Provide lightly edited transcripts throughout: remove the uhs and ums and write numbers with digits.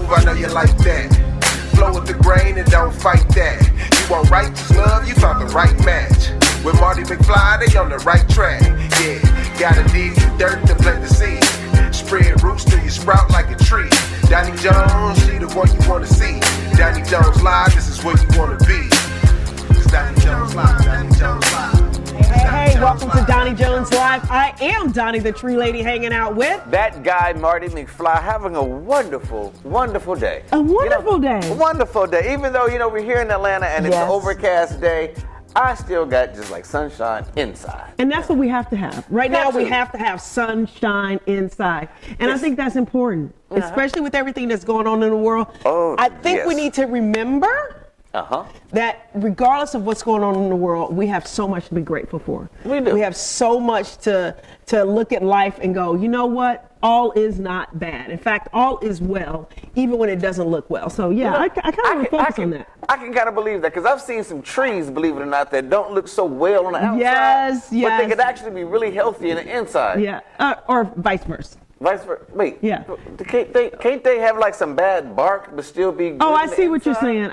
smooth, I know you like that. Flow with the grain and don't fight that. You want righteous love, you found the right match. With Marty McFly, they on the right track. Yeah, gotta dig through dirt to plant the seed. Spread roots till you sprout like a tree. Donnie Jones, she the one you wanna see. Donnie Jones live, this is where you wanna be. It's Donnie Jones live, Donnie Jones live. Hey, welcome to Donnie Jones Live. I am Donnie the Tree Lady, hanging out with that guy, Marty McFly, having a wonderful, wonderful day. A wonderful day. A wonderful day. Even though, we're here in Atlanta and it's an overcast day, I still got just like sunshine inside. And that's what we have to have. Right now, we have to have sunshine inside. And I think that's important, especially with everything that's going on in the world. I think we need to remember that regardless of what's going on in the world, we have so much to be grateful for. We do. We have so much to look at life and go, you know what? All is not bad. In fact, all is well, even when it doesn't look well. So I kind of focus on that. I can kind of believe that because I've seen some trees, believe it or not, that don't look so well on the outside. Yes. But they could actually be really healthy on the inside. Yeah, or vice versa. Vice versa. Wait. Yeah. Can't they have like some bad bark but still be good? Oh, I see what you're saying.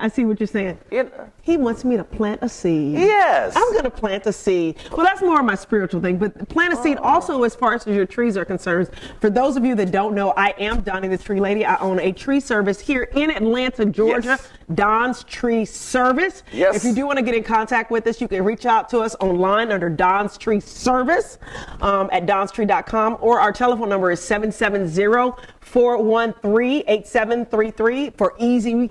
Yeah. He wants me to plant a seed. Yes. I'm going to plant a seed. Well, that's more of my spiritual thing. But plant a seed also as far as your trees are concerned. For those of you that don't know, I am Donnie the Tree Lady. I own a tree service here in Atlanta, Georgia. Yes. Don's Tree Service. Yes. If you do want to get in contact with us, you can reach out to us online under Don's Tree Service at donstree.com, or our telephone number is 770-413-8733 for easy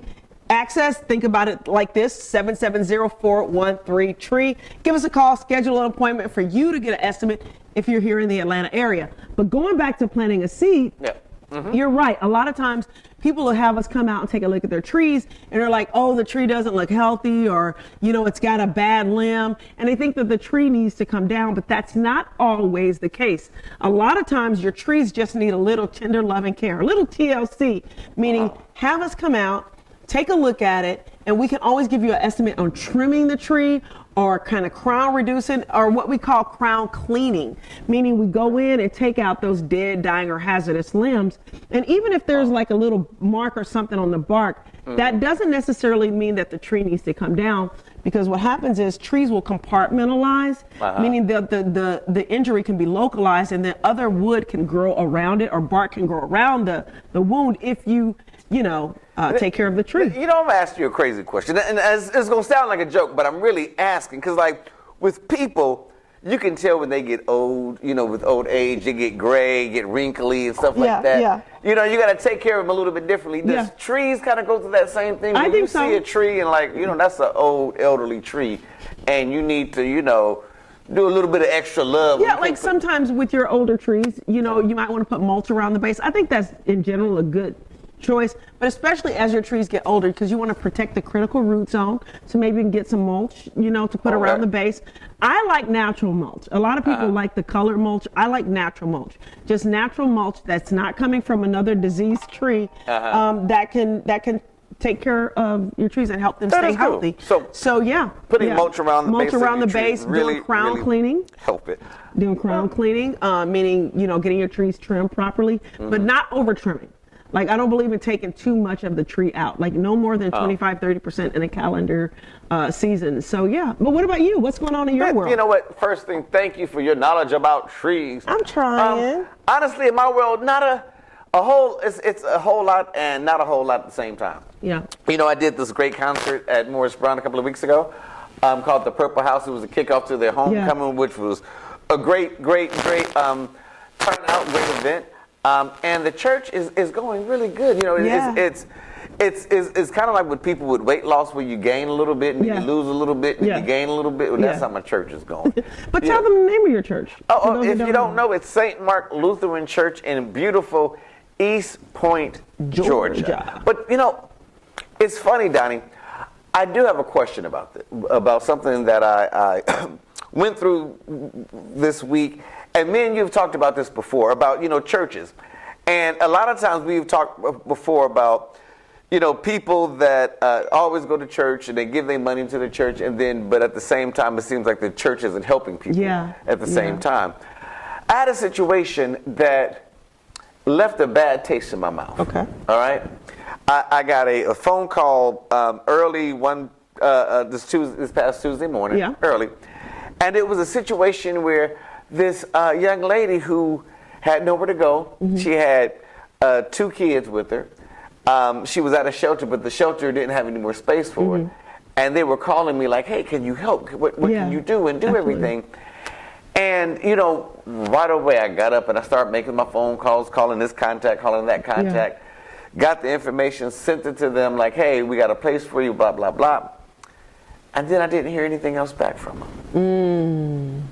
access. Think about it like this: 770-413-TREE. Give us a call, schedule an appointment for you to get an estimate if you're here in the Atlanta area. But going back to planting a seed, you're right. A lot of times people will have us come out and take a look at their trees and they're like, oh, the tree doesn't look healthy, or, it's got a bad limb. And they think that the tree needs to come down, but that's not always the case. A lot of times your trees just need a little tender loving care, a little TLC, meaning have us come out, take a look at it, and we can always give you an estimate on trimming the tree or kind of crown reducing, or what we call crown cleaning, meaning we go in and take out those dead, dying, or hazardous limbs. And even if there's like a little mark or something on the bark, that doesn't necessarily mean that the tree needs to come down, because what happens is trees will compartmentalize, meaning the injury can be localized, and then other wood can grow around it, or bark can grow around the wound if you take care of the tree. I'm going to ask you a crazy question. And it's going to sound like a joke, but I'm really asking because, like, with people, you can tell when they get old, with old age, they get gray, get wrinkly and stuff like that. Yeah. You got to take care of them a little bit differently. Does trees kind of go through that same thing? I think you so. see a tree and, like, that's an old, elderly tree, and you need to, do a little bit of extra love. Yeah, like sometimes with your older trees, you might want to put mulch around the base. I think that's, in general, a good choice, but especially as your trees get older, because you want to protect the critical root zone. So maybe you can get some mulch, to put around the base. I like natural mulch. A lot of people like the colored mulch. I like natural mulch. Just natural mulch that's not coming from another diseased tree, that can take care of your trees and help them stay healthy. So putting mulch around the base, really, doing crown cleaning, help it. Doing crown cleaning, meaning getting your trees trimmed properly, but not over trimming. Like, I don't believe in taking too much of the tree out, like no more than 25-30% in a calendar season. So, but what about you? What's going on in your world? You know what? First thing, thank you for your knowledge about trees. I'm trying. Honestly, in my world, not a whole, it's a whole lot and not a whole lot at the same time. Yeah. I did this great concert at Morris Brown a couple of weeks ago called The Purple House. It was a kickoff to their homecoming, which was a great turnout, great event. And the church is going really good. It's kind of like with people with weight loss, where you gain a little bit and you lose a little bit and you gain a little bit. Well, that's how my church is going. But tell them the name of your church. If you don't know, it's St. Mark Lutheran Church in beautiful East Point, Georgia. But it's funny, Donnie. I do have a question about something that I went through this week. And me and you have talked about this before, about, churches. And a lot of times we've talked before about, people that always go to church and they give their money to the church, but at the same time, it seems like the church isn't helping people at the same time. I had a situation that left a bad taste in my mouth. Okay. All right? I got a phone call early this past Tuesday morning, early, and it was a situation where this young lady who had nowhere to go. She had 2 kids with her. She was at a shelter, but the shelter didn't have any more space for her. And they were calling me like, "Hey, can you help? What can you do?" And do everything. And, right away I got up and I started making my phone calls, calling this contact, calling that contact. Got the information, sent it to them like, "Hey, we got a place for you, blah, blah, blah." And then I didn't hear anything else back from them.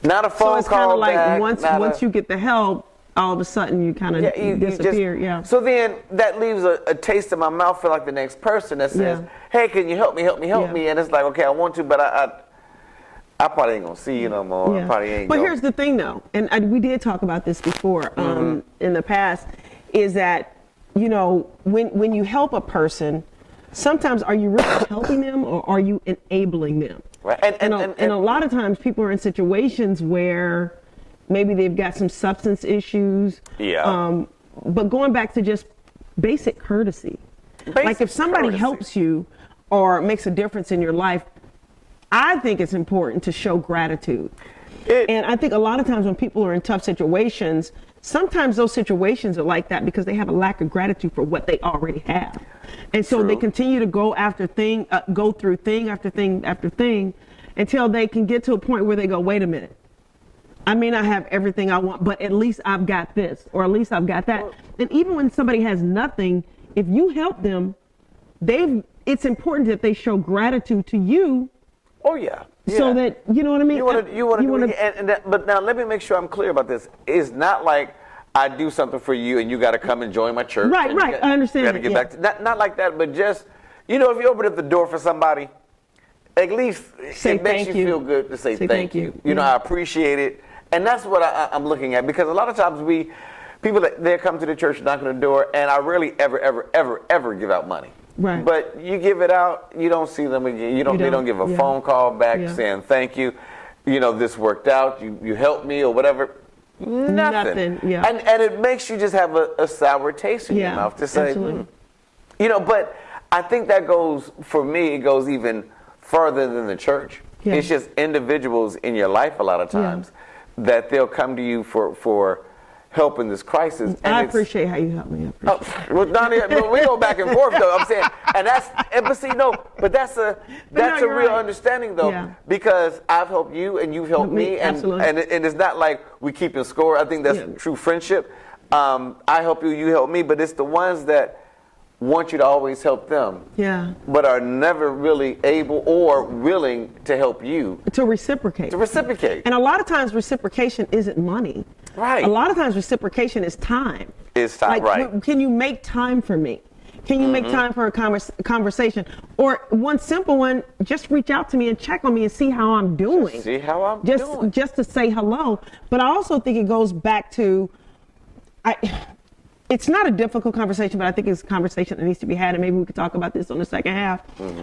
Not a phone call. So it's kind of like back, once you get the help, all of a sudden you kind of disappear. So then that leaves a taste in my mouth for like the next person that says, "Hey, can you help me? And it's like, okay, I want to, but I probably ain't gonna see you no more. I probably ain't. But here's the thing, though, and we did talk about this before in the past, is that when you help a person, sometimes are you really helping them or are you enabling them? Right. And a lot of times people are in situations where maybe they've got some substance issues. Yeah. But going back to just basic courtesy, like if somebody helps you or makes a difference in your life, I think it's important to show gratitude. And I think a lot of times when people are in tough situations, sometimes those situations are like that because they have a lack of gratitude for what they already have. And so they continue to go through thing after thing after thing until they can get to a point where they go, "Wait a minute. I may not have everything I want, but at least I've got this, or at least I've got that." And even when somebody has nothing, if you help them, it's important that they show gratitude to you. Oh yeah. So that you know what I mean. But now let me make sure I'm clear about this. It's not like I do something for you and you got to come and join my church. Right. I understand. You got to get back to not like that, but just if you open up the door for somebody, at least it makes you feel good to say thank you. I appreciate it, and that's what I'm looking at, because a lot of times people they come to the church knocking on the door, and I rarely ever give out money. Right. But you give it out, you don't see them again. They don't give a phone call back saying thank you. This worked out. You helped me or whatever. Nothing. Yeah. And it makes you just have a sour taste in your mouth to say, But I think that goes, for me, it goes even further than the church. Yeah. It's just individuals in your life a lot of times that they'll come to you for help in this crisis. And I appreciate how you help me. Well, Donnie, we go back and forth though. I'm saying, and that's a real understanding though, because I've helped you and you've helped me, and it's not like we keeping score. I think that's true friendship. I help you, you help me, but it's the ones that want you to always help them, but are never really able or willing to help you. To reciprocate. And a lot of times reciprocation isn't money. Right. A lot of times reciprocation is time. It's time, right. Can you make time for me? Can you make time for a conversation? Or one simple one, just reach out to me and check on me and see how I'm doing. Just see how I'm doing. Just to say hello. But I also think it goes back to, it's not a difficult conversation, but I think it's a conversation that needs to be had, and maybe we could talk about this on the second half,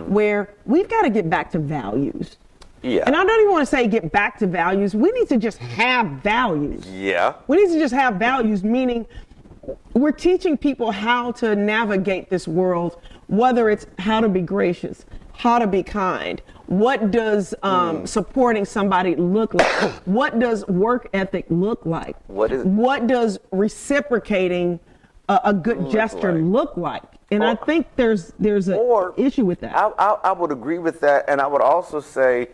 where we've got to get back to values. Yeah. And I don't even want to say get back to values. We need to just have values. Yeah. We need to just have values, meaning we're teaching people how to navigate this world, whether it's how to be gracious, how to be kind. What does supporting somebody look like? What does work ethic look like? What does reciprocating a good gesture look like? And I think there's an issue with that. I would agree with that, and I would also say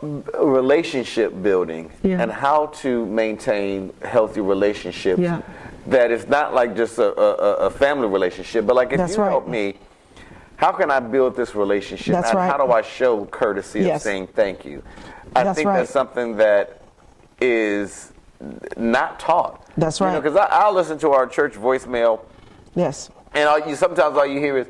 relationship building and how to maintain healthy relationships. Yeah. That it's not like just a family relationship, but like if you help me, how can I build this relationship? That's right. How do I show courtesy of saying thank you? I think that's something that is not taught. That's right. Because I'll listen to our church voicemail. Yes. And sometimes all you hear is,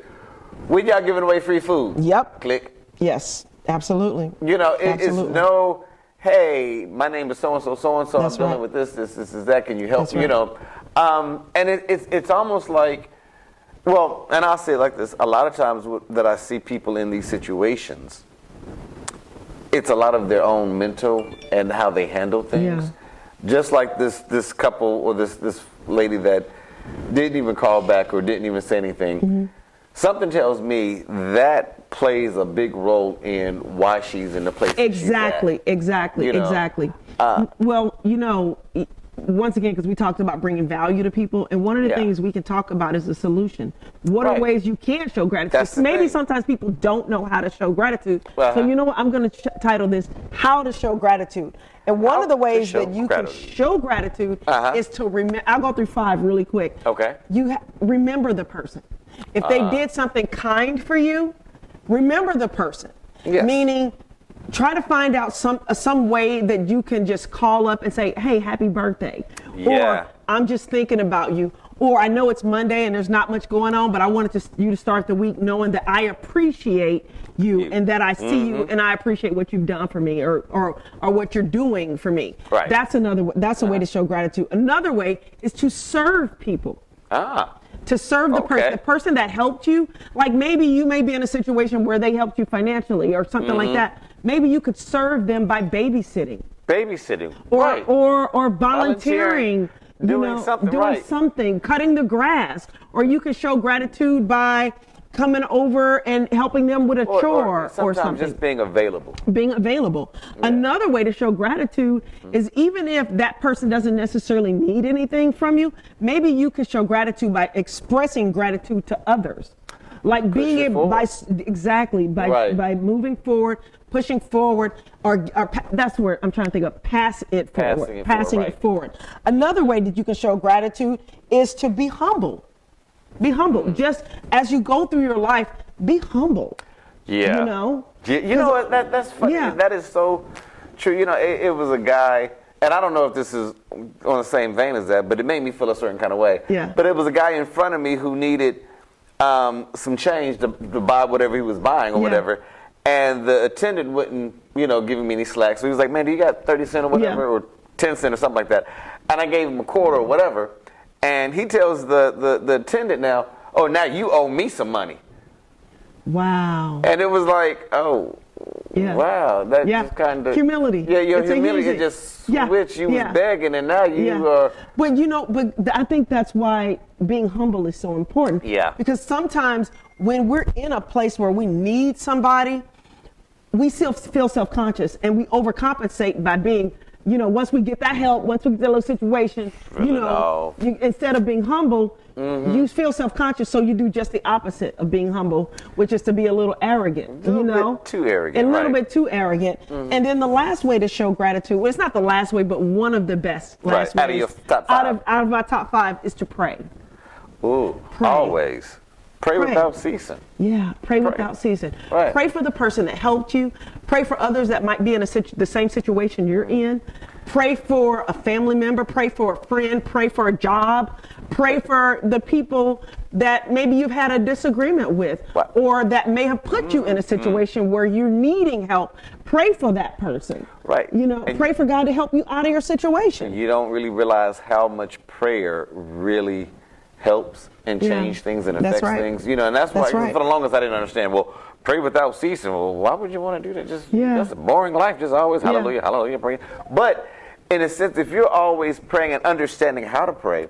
"When y'all giving away free food?" Yep. Click. Yes. Absolutely. It's no, "Hey, my name is so and so. I'm dealing with this is that. Can you help me?" And it's almost like, well, and I'll say it like this: a lot of times that I see people in these situations, it's a lot of their own mental and how they handle things. Yeah. Just like this couple or this lady that didn't even call back or didn't even say anything, something tells me that plays a big role in why she's in the place Exactly, that she's at. exactly, You know? exactly. Well, once again, because we talked about bringing value to people, and one of the things we can talk about is the solution. What are ways you can show gratitude? That's the Maybe thing. sometimes people don't know how to show gratitude. So you know what? I'm going to title this "How to Show Gratitude." And one of the ways that you can show gratitude is to remember. I'll go through 5 really quick. Okay. You remember the person. If they did something kind for you, remember the person. Yes. Meaning, try to find out some way that you can just call up and say, hey, happy birthday. Yeah. Or I'm just thinking about you. Or I know it's Monday and there's not much going on, but I wanted you to start the week knowing that I appreciate you and that I see you and I appreciate what you've done for me or what you're doing for me. Right. That's a way to show gratitude. Another way is to serve people. To serve the person that helped you. Like maybe you may be in a situation where they helped you financially or something like that. Maybe you could serve them by babysitting. Or volunteering. Doing something, cutting the grass. Or you could show gratitude by coming over and helping them with a chore or something. Just being available. Another way to show gratitude is even if that person doesn't necessarily need anything from you, maybe you could show gratitude by expressing gratitude to others. Like being able by moving forward, pushing forward, or that's where I'm trying to think of passing it forward. Another way that you can show gratitude is to be humble. Be humble. Just as you go through your life, be humble. Yeah. You know? You know what? That's funny. Yeah. That is so true. You know, it was a guy, and I don't know if this is on the same vein as that, but it made me feel a certain kind of way. Yeah. But it was a guy in front of me who needed some change to buy whatever he was buying or whatever. And the attendant wouldn't, give me any slack. So he was like, man, do you got 30 cents or whatever, or 10 cents or something like that? And I gave him a quarter or whatever. And he tells the attendant now, oh, now you owe me some money. Wow. And it was like, oh, wow. That just kind of... Humility. Yeah, your humility just switched. You was begging, and now you are... But I think that's why being humble is so important. Yeah. Because sometimes when we're in a place where we need somebody, we still feel self-conscious, and we overcompensate by being... once we get that help, once we get that little situation, instead of being humble, you feel self-conscious, so you do just the opposite of being humble, which is to be a little arrogant. A little bit too arrogant. A little bit too arrogant. And then the last way to show gratitude, well, it's not the last way, but one of the best last ways. Out of your top 5. Out of my top 5 is to pray. Ooh, pray. Always. Pray without ceasing. Yeah, pray without ceasing. Right. Pray for the person that helped you. Pray for others that might be in the same situation you're in. Pray for a family member. Pray for a friend. Pray for a job. Pray for the people that maybe you've had a disagreement with, or that may have put you in a situation where you're needing help. Pray for that person. Right. And pray for God to help you out of your situation. You don't really realize how much prayer really helps and change things and affects things. And that's why for the longest I didn't understand. Well, pray without ceasing. Well, why would you want to do that? That's a boring life. Just always hallelujah, hallelujah, pray. But in a sense, if you're always praying and understanding how to pray,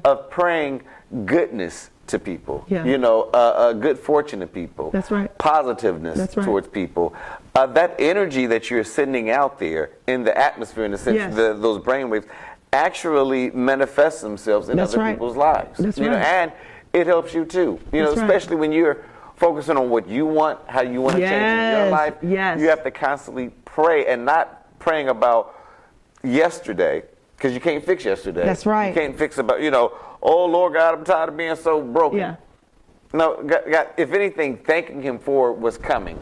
of praying goodness to people, good fortune to people, that's right, positiveness towards people, that energy that you're sending out there in the atmosphere, in the sense, those brainwaves, actually manifest themselves in other people's lives. That's right. And it helps you too. Especially when you're focusing on what you want, how you want to change in your life. Yes. You have to constantly pray, and not praying about yesterday, because you can't fix yesterday. That's right. You can't fix about, oh Lord God, I'm tired of being so broken. Yeah. No, God, if anything, thanking Him for what's coming.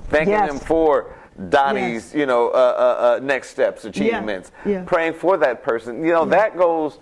Thanking Him for Donnie's, next steps, achievements. Yeah. Praying for that person. That goes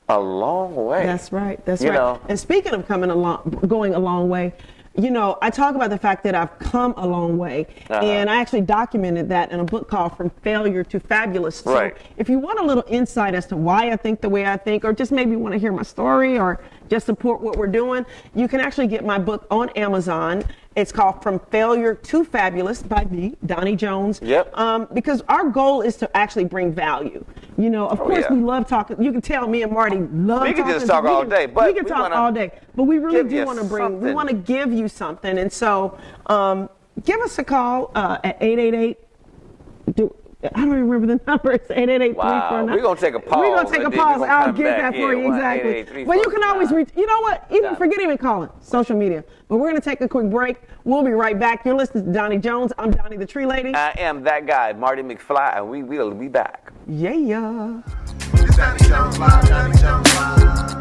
a long way. That's right. That's right. And speaking of going a long way, I talk about the fact that I've come a long way, and I actually documented that in a book called From Failure to Fabulous. So if you want a little insight as to why I think the way I think, or just maybe want to hear my story, or just support what we're doing, you can actually get my book on Amazon. It's called From Failure to Fabulous by me, Donnie Jones. Yep. Because our goal is to actually bring value. You know, of course we love talking. You can tell me and Marty love talking. We can just talk all day, but we can talk all day. But we really do want to we want to give you something. And so give us a call at 888. I don't even remember the number. It's 888-349. Wow. We're going to take a pause. We're going to take a pause. I'll get that for you. Exactly. But you can always reach, you know what? Forget even calling. Social media. But we're going to take a quick break. We'll be right back. You're listening to Donnie Jones. I'm Donnie the Tree Lady. I am that guy, Marty McFly, and we will be back. Yeah. It's Donnie Jones Live, Donnie Jones Live.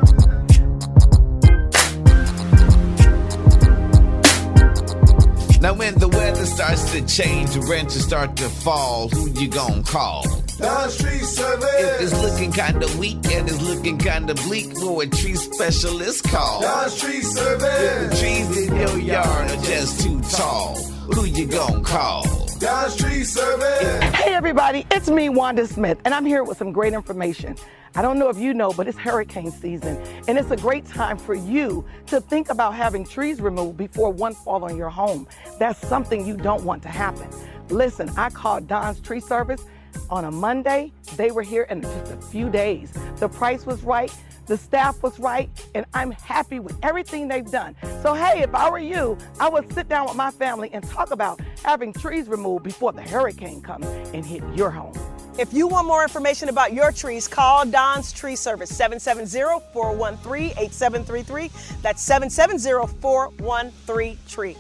Now when the weather starts to change, the rents start to fall, who you gonna call? Don's Tree Service. If it's looking kinda weak and it's looking kinda bleak, who a tree specialist call? Don's Tree Service. If the trees in your yard are just too tall, who you gonna call? Don's Tree Service. Hey everybody, it's me, Wanda Smith, and I'm here with some great information. I don't know if you know, but it's hurricane season, and it's a great time for you to think about having trees removed before one fall on your home. That's something you don't want to happen. Listen, I called Don's Tree Service on a Monday. They were here in just a few days. The price was right, the staff was right, and I'm happy with everything they've done. So hey, if I were you, I would sit down with my family and talk about having trees removed before the hurricane comes and hit your home. If you want more information about your trees, call Don's Tree Service, 770-413-8733. That's 770-413-TREE.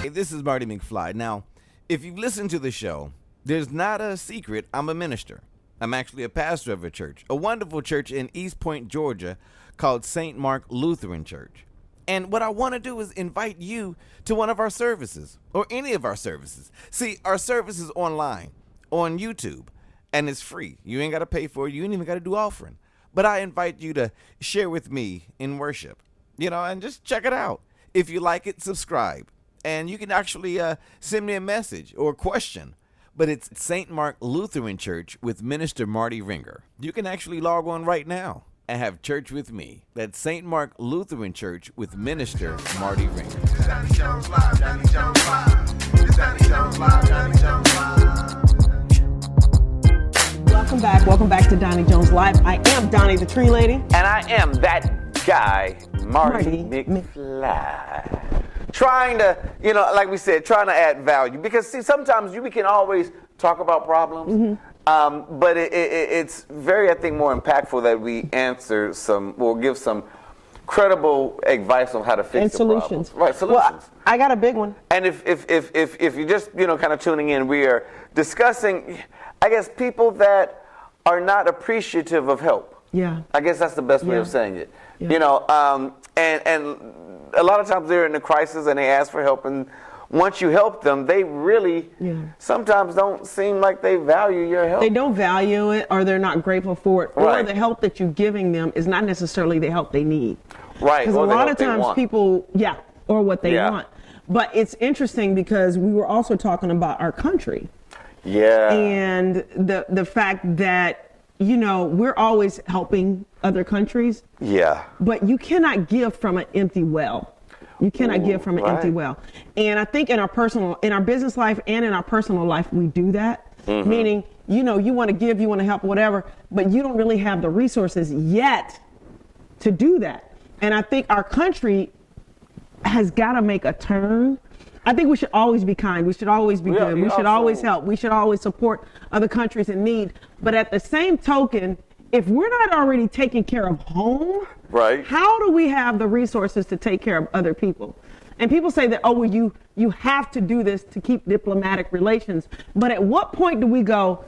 Hey, this is Marty McFly. Now, if you've listened to the show, there's not a secret. I'm a minister. I'm actually a pastor of a church, a wonderful church in East Point, Georgia, called St. Mark Lutheran Church. And what I want to do is invite you to one of our services, or any of our services. See, our service is online, on YouTube. And it's free. You ain't got to pay for it. You ain't even got to do offering. But I invite you to share with me in worship, and just check it out. If you like it, subscribe. And you can actually send me a message or a question. But it's St. Mark Lutheran Church with Minister Marty Ringer. You can actually log on right now and have church with me. That's St. Mark Lutheran Church with Minister Marty Ringer. It's Donnie Jones Live, Donnie Jones Live. It's Donnie Jones Live, Donnie Jones Live. Welcome back to Donnie Jones Live. I am Donnie the Tree Lady. And I am that guy, Marty McFly. Trying to, like we said, trying to add value. Because, see, sometimes we can always talk about problems, but it's very, I think, more impactful that we answer give some credible advice on how to fix the solutions. problems. Right, solutions. Well, I got a big one. And if you're just, kind of tuning in, we are discussing, I guess, people that are not appreciative of help. Yeah. I guess that's the best way of saying it. Yeah. And a lot of times they're in a crisis and they ask for help, and once you help them, they really sometimes don't seem like they value your help. They don't value it, or they're not grateful for it, or Right. the help that you're giving them is not necessarily the help they need. Right. Because a lot of times people, or what they Yeah. want. But it's interesting because we were also talking about our country. Yeah. And the fact that, we're always helping other countries. Yeah. But you cannot give from an empty well. You cannot give from an empty well. And I think in our business life and in our personal life, we do that. Meaning, you want to give, you want to help, whatever, but you don't really have the resources yet to do that. And I think our country has got to make a turn. I think we should always be kind. We should always be good. We should always help. We should always support other countries in need. But at the same token, if we're not already taking care of home, right, how do we have the resources to take care of other people? And people say that, you have to do this to keep diplomatic relations. But at what point do we go,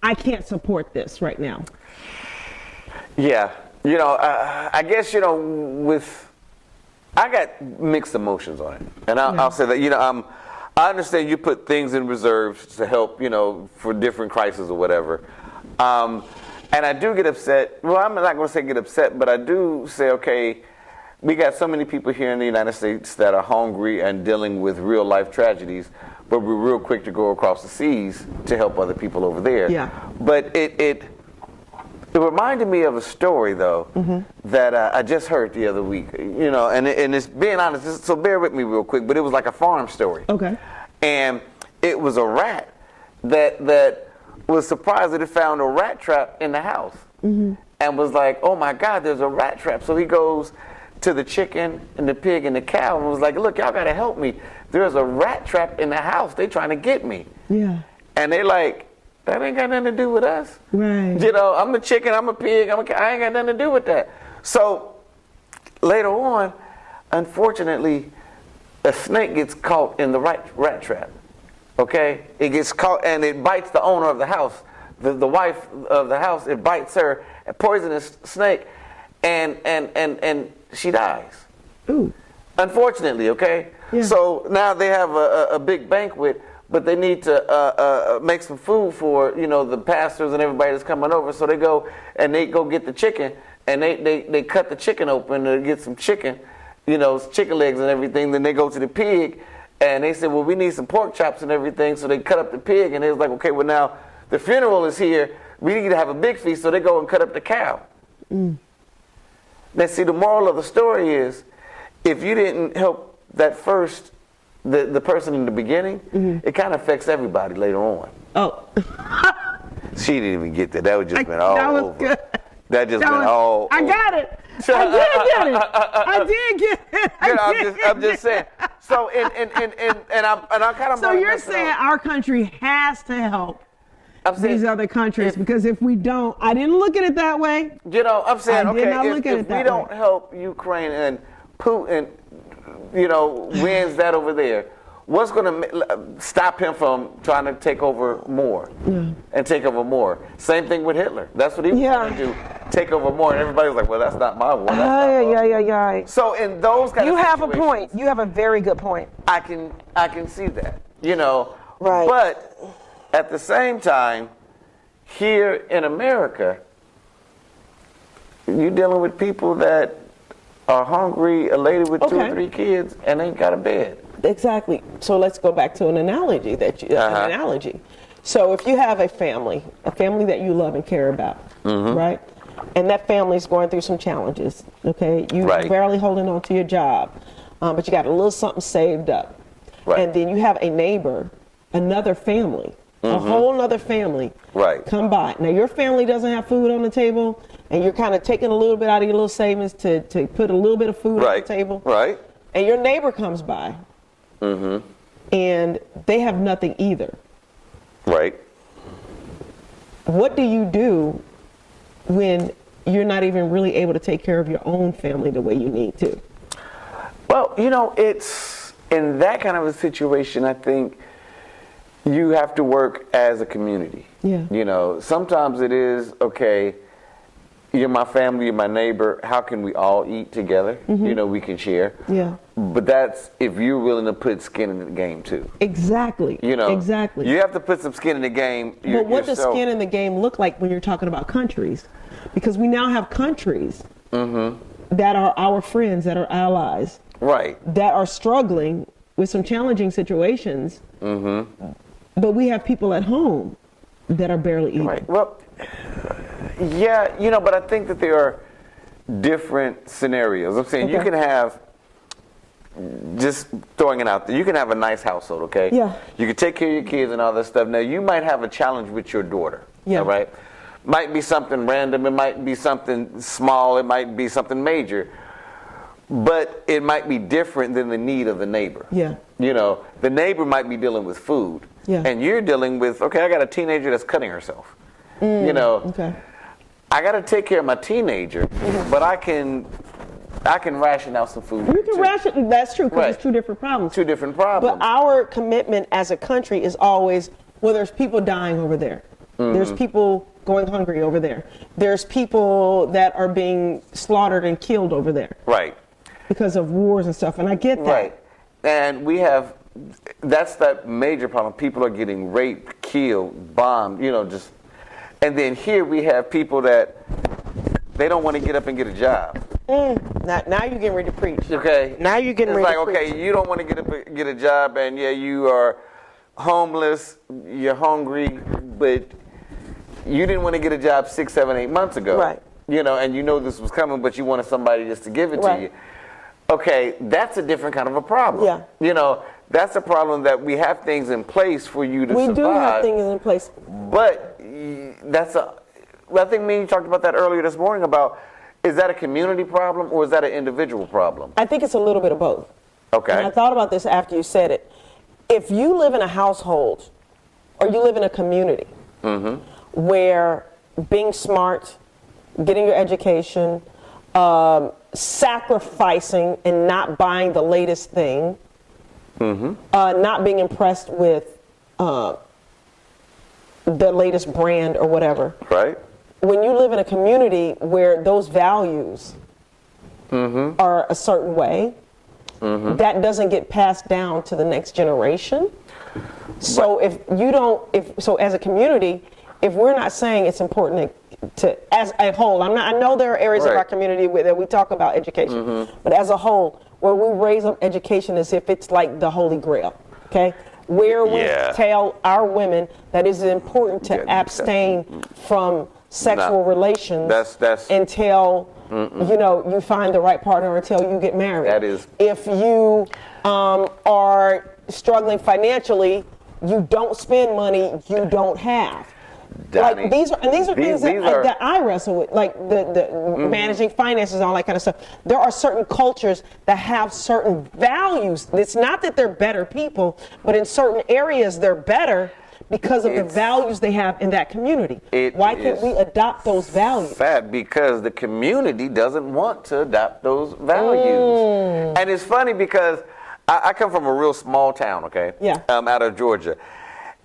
I can't support this right now? Yeah. I guess, I got mixed emotions on it. And I'll say that, I understand you put things in reserve to help, for different crises or whatever. And I do get upset. Well, I'm not going to say get upset, but I do say, okay, we got so many people here in the United States that are hungry and dealing with real life tragedies, but we're real quick to go across the seas to help other people over there. Yeah. But it reminded me of a story, though, that I just heard the other week, and it's being honest, so bear with me real quick, but it was like a farm story. Okay. And it was a rat that was surprised that he found a rat trap in the house and was like, oh my God, there's a rat trap. So he goes to the chicken and the pig and the cow and was like, look, y'all got to help me. There's a rat trap in the house. They trying to get me. Yeah. And they like, that ain't got nothing to do with us. Right. You know, I'm a chicken, I'm a pig, I ain't got nothing to do with that. So later on, unfortunately, a snake gets caught in the rat trap. Okay? It gets caught and it bites the owner of the house. The wife of the house, it bites her, a poisonous snake, and she dies. Ooh. Unfortunately, okay? Yeah. So now they have a big banquet, but they need to make some food for, you know, the pastors and everybody that's coming over. So they go get the chicken, and they cut the chicken open to get some chicken, you know, chicken legs and everything. Then they go to the pig, and they said, well, we need some pork chops and everything. So they cut up the pig, and they was like, okay, well, now the funeral is here. We need to have a big feast. So they go and cut up the cow. Now, see, the moral of the story is, if you didn't help that first, the person in the beginning, it kind of affects everybody later on. Oh. She didn't even get that. That was just been all that was over. Good. That just been all I over. got it. I did get it. I'm just saying. So and I kind of. So you're saying our country has to help these other countries, because if we don't, I didn't look at it that way. You know, I'm saying, I did not look at it if that we don't way. help Ukraine and Putin, you know, wins that over there, what's going to stop him from trying to take over more and take over more? Same thing with Hitler. That's what he was trying to do, take over more. And everybody was like, well, that's not my war. That's not my war. So in those kind of situations, You have a point. You have a very good point. I can see that, you know. Right. But at the same time, here in America, you're dealing with people that are hungry, a lady with 2 or 3 kids, and ain't got a bed. Exactly. So let's go back to an analogy an analogy. So if you have a family that you love and care about, right? And that family is going through some challenges, okay? You're barely holding on to your job, but you got a little something saved up. Right. And then you have a neighbor, another family, a whole other family come by. Now your family doesn't have food on the table, and you're kind of taking a little bit out of your little savings to put a little bit of food on the table. Right. And your neighbor comes by, and they have nothing either. Right. What do you do when you're not even really able to take care of your own family the way you need to? Well, you know, it's in that kind of a situation, I think you have to work as a community. Yeah. You know, sometimes it is, okay, you're my family, you're my neighbor, how can we all eat together? You know, we can share. Yeah. But that's if you're willing to put skin in the game too. Exactly. You know, exactly. You have to put some skin in the game. But what does skin in the game look like when you're talking about countries? Because we now have countries that are our friends, that are allies, that are struggling with some challenging situations. But we have people at home that are barely eating. Right. Well, yeah, you know, but I think that there are different scenarios. I'm saying you can have, just throwing it out there, you can have a nice household, okay? Yeah. You can take care of your kids and all that stuff. Now, you might have a challenge with your daughter, all right? Might be something random, it might be something small, it might be something major, but it might be different than the need of the neighbor. Yeah. You know, the neighbor might be dealing with food, and you're dealing with, okay, I got a teenager that's cutting herself. You know, I got to take care of my teenager, but I can ration out some food. You can ration. That's true, because it's 2 different problems. 2 different problems. But our commitment as a country is always, well, there's people dying over there. There's people going hungry over there. There's people that are being slaughtered and killed over there. Right. Because of wars and stuff, and I get that. Right. And that's that major problem. People are getting raped, killed, bombed, you know, just, and then here we have people that they don't want to get up and get a job. Now you're getting ready to preach. Okay. Now you're getting ready to preach. It's like, okay, you don't want to get up and get a job, and you are homeless, you're hungry, but you didn't want to get a job 6, 7, 8 months ago. Right. You know, and you know this was coming, but you wanted somebody just to give it to you. Okay, that's a different kind of a problem. Yeah. You know, that's a problem, that we have things in place for you to survive. We do have things in place. But I think me and you talked about that earlier this morning about, is that a community problem or is that an individual problem? I think it's a little bit of both. Okay. And I thought about this after you said it. If you live in a household or you live in a community where being smart, getting your education, sacrificing and not buying the latest thing, not being impressed with the latest brand or whatever. Right. When you live in a community where those values are a certain way, that doesn't get passed down to the next generation. So so as a community, if we're not saying it's important to as a whole, I know there are areas of our community that we talk about education, but as a whole, where we raise up education as if it's like the Holy Grail, okay? Where we tell our women that it's important to abstain from sexual relations until you find the right partner, until you get married. That is. If you are struggling financially, you don't spend money you don't have. Donnie, like these are things that I wrestle with, like the managing finances and all that kind of stuff. There are certain cultures that have certain values. It's not that they're better people, but in certain areas they're better because of the values they have in that community. Why can't we adopt those values? Because the community doesn't want to adopt those values. And it's funny because I come from a real small town, okay? Yeah. Out of Georgia.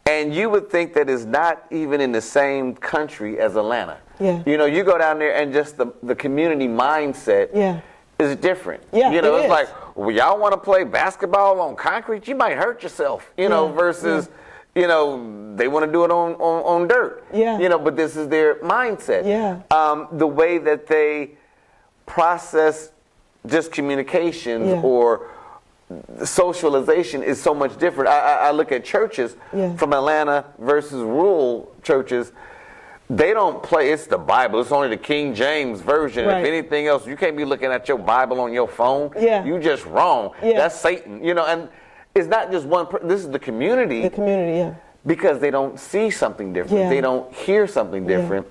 And you would think that it's not even in the same country as Atlanta. Yeah. You go down there and just the community mindset is different. Yeah, it's like, well, y'all want to play basketball on concrete? You might hurt yourself, versus... they want to do it on dirt. Yeah. But this is their mindset. Yeah. The way that they process just communications or socialization is so much different. I look at churches from Atlanta versus rural churches. They don't play, it's the Bible. It's only the King James Version. Right. If anything else, you can't be looking at your Bible on your phone. Yeah. You just wrong. Yeah. That's Satan. And it's not just one this is the community. The community, Because they don't see something different. Yeah. They don't hear something different.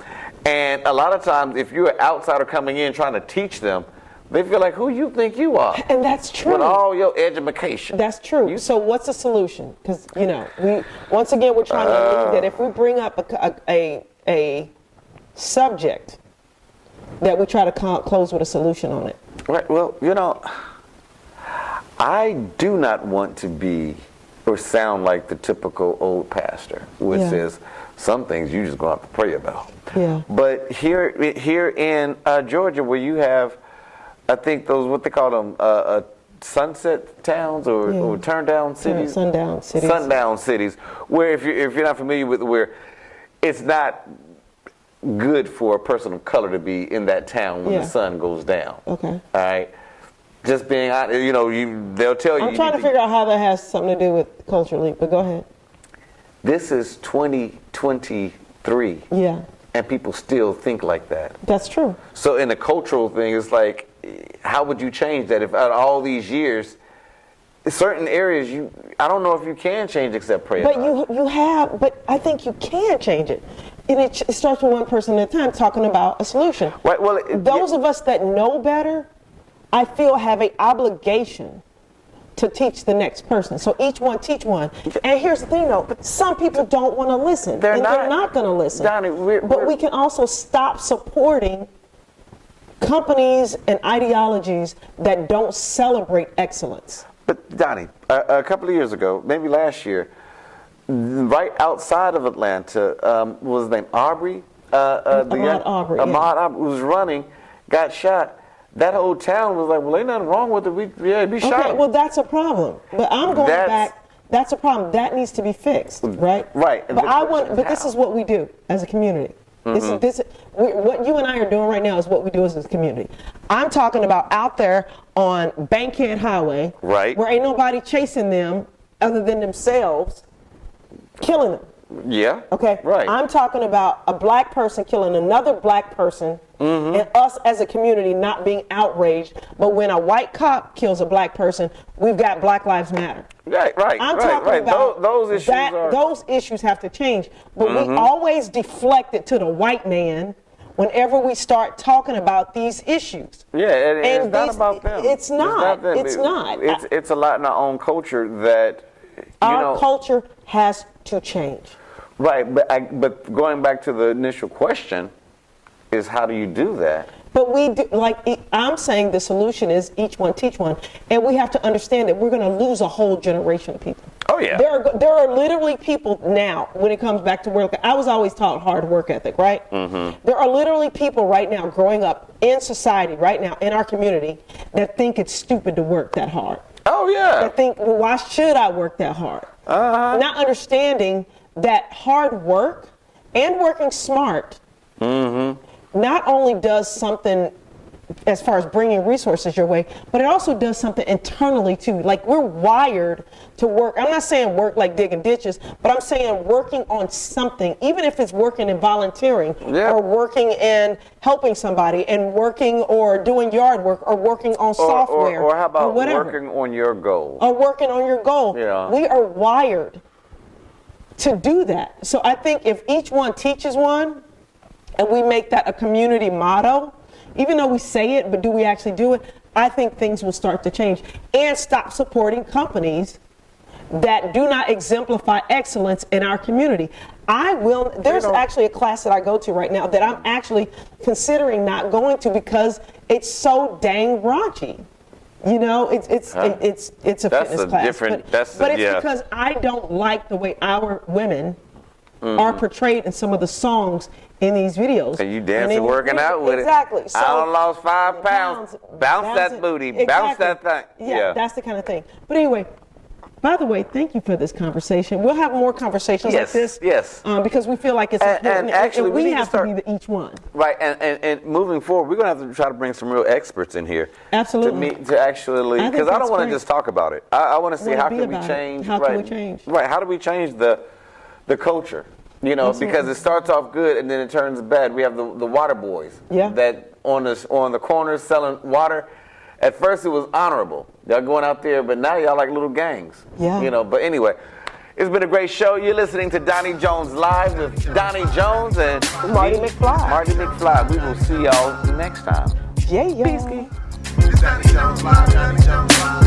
And a lot of times, if you're an outsider coming in trying to teach them, they feel like, who you think you are? And that's true. With all your education. That's true. So what's the solution? Because, we're trying to believe that if we bring up a subject, that we try to close with a solution on it. Right. Well, I do not want to be or sound like the typical old pastor, which says some things you just gonna have to pray about. Yeah. But here in Georgia, where you have, I think those what they call them, sunset towns or turn down cities. Sundown cities. Sundown cities, where if you're not familiar with where it's not good for a person of color to be in that town when the sun goes down. Okay. All right. Just being honest, they'll tell you. I'm trying to figure out how that has something to do with culturally, but go ahead. This is 2023. Yeah. And people still think like that. That's true. So in the cultural thing, it's like, how would you change that if out of all these years, certain areas I don't know if you can change except pray But about but I think you can change it. And it starts with one person at a time talking about a solution. Right, well, those of us that know better, I feel have an obligation to teach the next person. So each one teach one. And here's the thing though, some people don't want to listen. They're not going to listen. Donnie, but we can also stop supporting companies and ideologies that don't celebrate excellence. But Donnie, a couple of years ago, maybe last year, right outside of Atlanta, what was his name? Aubrey? Ahmaud Arbery. Ahmaud Arbery was running, got shot. That whole town was like, well, ain't nothing wrong with it. Be shot. Okay, well, that's a problem. But I'm going back. That's a problem. That needs to be fixed, right? Right. But this is what we do as a community. What you and I are doing right now is what we do as a community. I'm talking about out there on Bankhead Highway, right, where ain't nobody chasing them other than themselves, killing them. Yeah. Okay. Right. I'm talking about a black person killing another black person and us as a community not being outraged. But when a white cop kills a black person, we've got Black Lives Matter. Right. I'm talking about those issues have to change. But we always deflect it to the white man whenever we start talking about these issues. Yeah, and it's not about them. It's not. It's a lot in our own culture that our culture has to change. Right, but going back to the initial question is, how do you do that? But we do, I'm saying the solution is each one teach one, and we have to understand that we're going to lose a whole generation of people. Oh yeah. There are literally people now, when it comes back to work. I was always taught hard work ethic, right? There are literally people right now growing up in society right now in our community that think it's stupid to work that hard. Oh yeah. That think, well, why should I work that hard? Not understanding that hard work and working smart not only does something as far as bringing resources your way, but it also does something internally too. Like, we're wired to work. I'm not saying work like digging ditches, but I'm saying working on something, even if it's working and volunteering or working and helping somebody and working or doing yard work or working on software. Or how about working on your goal? Or working on your goal. Yeah. We are wired to do that. So I think if each one teaches one, and we make that a community motto, even though we say it, but do we actually do it? I think things will start to change, and stop supporting companies that do not exemplify excellence in our community. There's actually a class that I go to right now that I'm actually considering not going to because it's so dang raunchy. You know, it's a fitness class. But it's because I don't like the way our women are portrayed in some of the songs in these videos. And you dancing, working out with exactly. it. So, I done lost 5 pounds. Bounce that booty. Exactly. Bounce that thing. Yeah, that's the kind of thing. But anyway, by the way, thank you for this conversation. We'll have more conversations like this. Yes. Because we feel like it's important. And actually, we have to be each one. Right. And moving forward, we're going to have to try to bring some real experts in here. Absolutely. To actually, because I don't want to just talk about it. I want to see how can we change. How can we change? Right. How do we change the culture? You know, because it starts off good and then it turns bad. We have the water boys that on the corners selling water. At first it was honorable. Y'all going out there, but now y'all like little gangs. Yeah. You know, but anyway, it's been a great show. You're listening to Donnie Jones Live with Donnie Jones and Mardy McFly. Mardy McFly. We will see y'all next time. Yeah. Peace, Ski. It's Donnie Jones Live, Donnie Jones Live.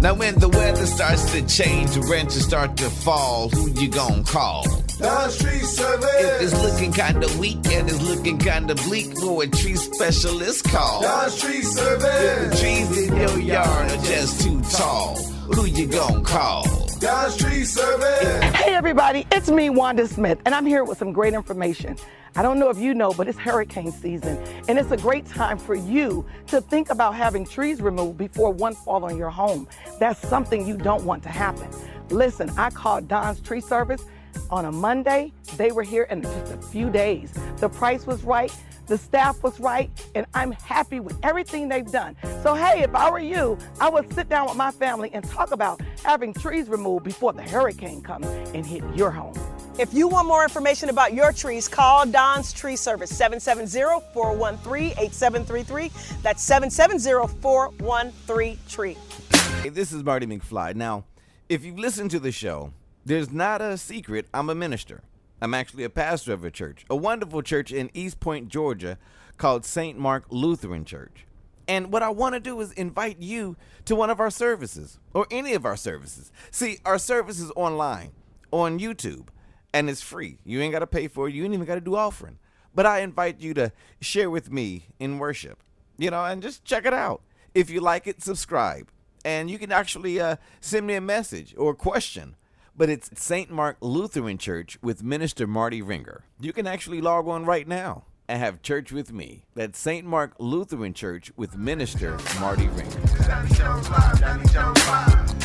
Now when the weather starts to change, the rents start to fall, who you gonna call? Don Street Service. If it's looking kinda weak and it's looking kinda bleak, who a tree specialist call? Don Street Service. If the trees in your yard are just too tall, who you gonna call? Don Street Service. Hey everybody, it's me, Wanda Smith, and I'm here with some great information. I don't know if you know, but it's hurricane season, and it's a great time for you to think about having trees removed before one falls on your home. That's something you don't want to happen. Listen, I called Don's Tree Service on a Monday. They were here in just a few days. The price was right, the staff was right, and I'm happy with everything they've done. So hey, if I were you, I would sit down with my family and talk about having trees removed before the hurricane comes and hit your home. If you want more information about your trees, call Don's Tree Service, 770-413-8733. That's 770-413-TREE. Hey, this is Mardy McFly. Now, if you've listened to the show, there's not a secret. I'm a minister. I'm actually a pastor of a church, a wonderful church in East Point, Georgia, called St. Mark Lutheran Church. And what I want to do is invite you to one of our services, or any of our services. See, our service is online, on YouTube. And it's free. You ain't got to pay for it. You ain't even got to do offering. But I invite you to share with me in worship, and just check it out. If you like it, subscribe. And you can actually send me a message or a question. But it's St. Mark Lutheran Church with Minister Marty Ringer. You can actually log on right now and have church with me. That's St. Mark Lutheran Church with Minister Marty Ringer. Donnie Jones Live, Donnie Jones Live.